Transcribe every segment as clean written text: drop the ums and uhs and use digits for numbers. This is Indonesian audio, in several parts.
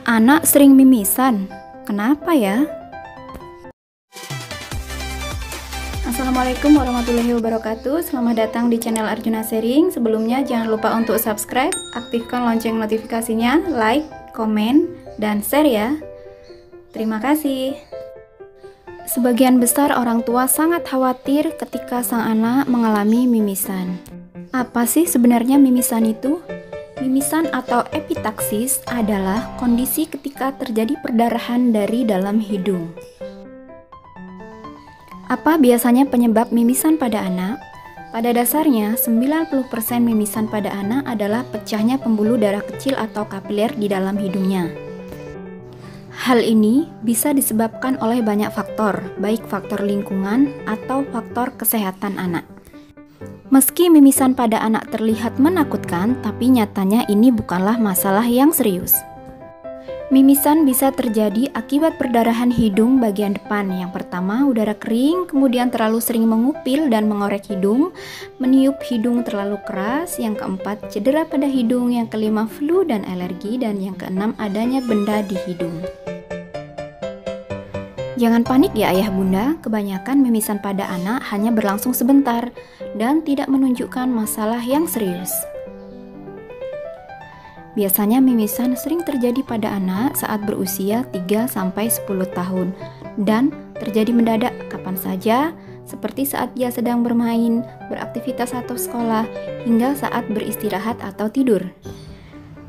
Anak sering mimisan. Kenapa ya? Assalamualaikum warahmatullahi wabarakatuh. Selamat datang di channel Arjuna Sharing. Sebelumnya jangan lupa untuk subscribe, aktifkan lonceng notifikasinya, like, komen, dan share ya. Terima kasih. Sebagian besar orang tua sangat khawatir ketika sang anak mengalami mimisan. Apa sih sebenarnya mimisan itu? Mimisan atau epitaksis adalah kondisi ketika terjadi perdarahan dari dalam hidung. Apa biasanya penyebab mimisan pada anak? Pada dasarnya, 90% mimisan pada anak adalah pecahnya pembuluh darah kecil atau kapiler di dalam hidungnya. Hal ini bisa disebabkan oleh banyak faktor, baik faktor lingkungan atau faktor kesehatan anak. Meski mimisan pada anak terlihat menakutkan, tapi nyatanya ini bukanlah masalah yang serius. Mimisan bisa terjadi akibat perdarahan hidung bagian depan. Yang pertama, udara kering, kemudian terlalu sering mengupil dan mengorek hidung, meniup hidung terlalu keras, yang keempat, cedera pada hidung, yang kelima, flu dan alergi, dan yang keenam, adanya benda di hidung. Jangan panik ya ayah bunda, kebanyakan mimisan pada anak hanya berlangsung sebentar dan tidak menunjukkan masalah yang serius. Biasanya mimisan sering terjadi pada anak saat berusia 3-10 tahun dan terjadi mendadak kapan saja, seperti saat dia sedang bermain, beraktivitas atau sekolah, hingga saat beristirahat atau tidur.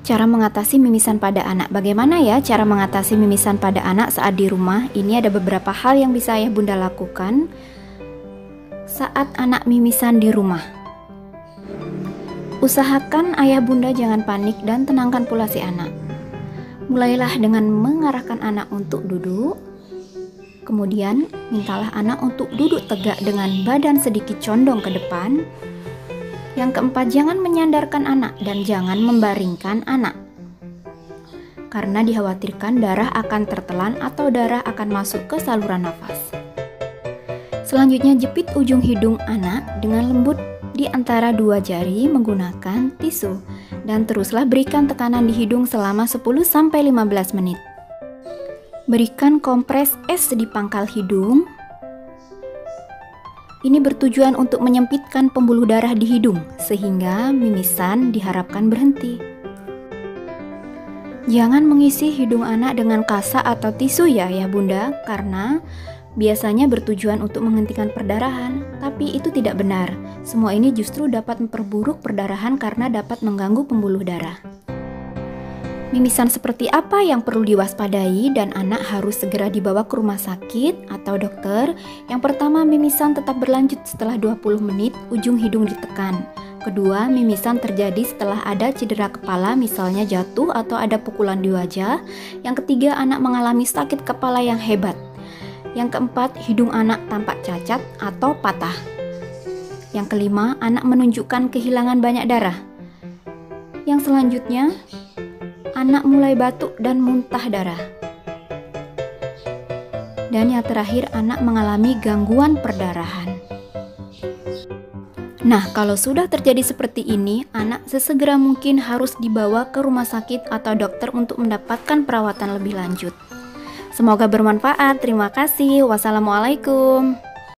Cara mengatasi mimisan pada anak. Bagaimana ya cara mengatasi mimisan pada anak saat di rumah? Ini ada beberapa hal yang bisa ayah bunda lakukan saat anak mimisan di rumah. Usahakan ayah bunda jangan panik dan tenangkan pula si anak. Mulailah dengan mengarahkan anak untuk duduk. Kemudian mintalah anak untuk duduk tegak dengan badan sedikit condong ke depan. Yang keempat, jangan menyandarkan anak dan jangan membaringkan anak. Karena dikhawatirkan darah akan tertelan atau darah akan masuk ke saluran nafas. Selanjutnya, jepit ujung hidung anak dengan lembut di antara dua jari menggunakan tisu. Dan teruslah berikan tekanan di hidung selama 10-15 menit. Berikan kompres es di pangkal hidung. Ini bertujuan untuk menyempitkan pembuluh darah di hidung, sehingga mimisan diharapkan berhenti. Jangan mengisi hidung anak dengan kasa atau tisu ya bunda, karena biasanya bertujuan untuk menghentikan perdarahan, tapi itu tidak benar. Semua ini justru dapat memperburuk perdarahan karena dapat mengganggu pembuluh darah. Mimisan seperti apa yang perlu diwaspadai dan anak harus segera dibawa ke rumah sakit atau dokter? Yang pertama, mimisan tetap berlanjut setelah 20 menit, ujung hidung ditekan. Kedua, mimisan terjadi setelah ada cedera kepala, misalnya jatuh atau ada pukulan di wajah. Yang ketiga, anak mengalami sakit kepala yang hebat. Yang keempat, hidung anak tampak cacat atau patah. Yang kelima, anak menunjukkan kehilangan banyak darah. Yang selanjutnya, anak mulai batuk dan muntah darah. Dan yang terakhir, anak mengalami gangguan perdarahan. Nah, kalau sudah terjadi seperti ini, anak sesegera mungkin harus dibawa ke rumah sakit atau dokter untuk mendapatkan perawatan lebih lanjut. Semoga bermanfaat. Terima kasih. Wassalamualaikum.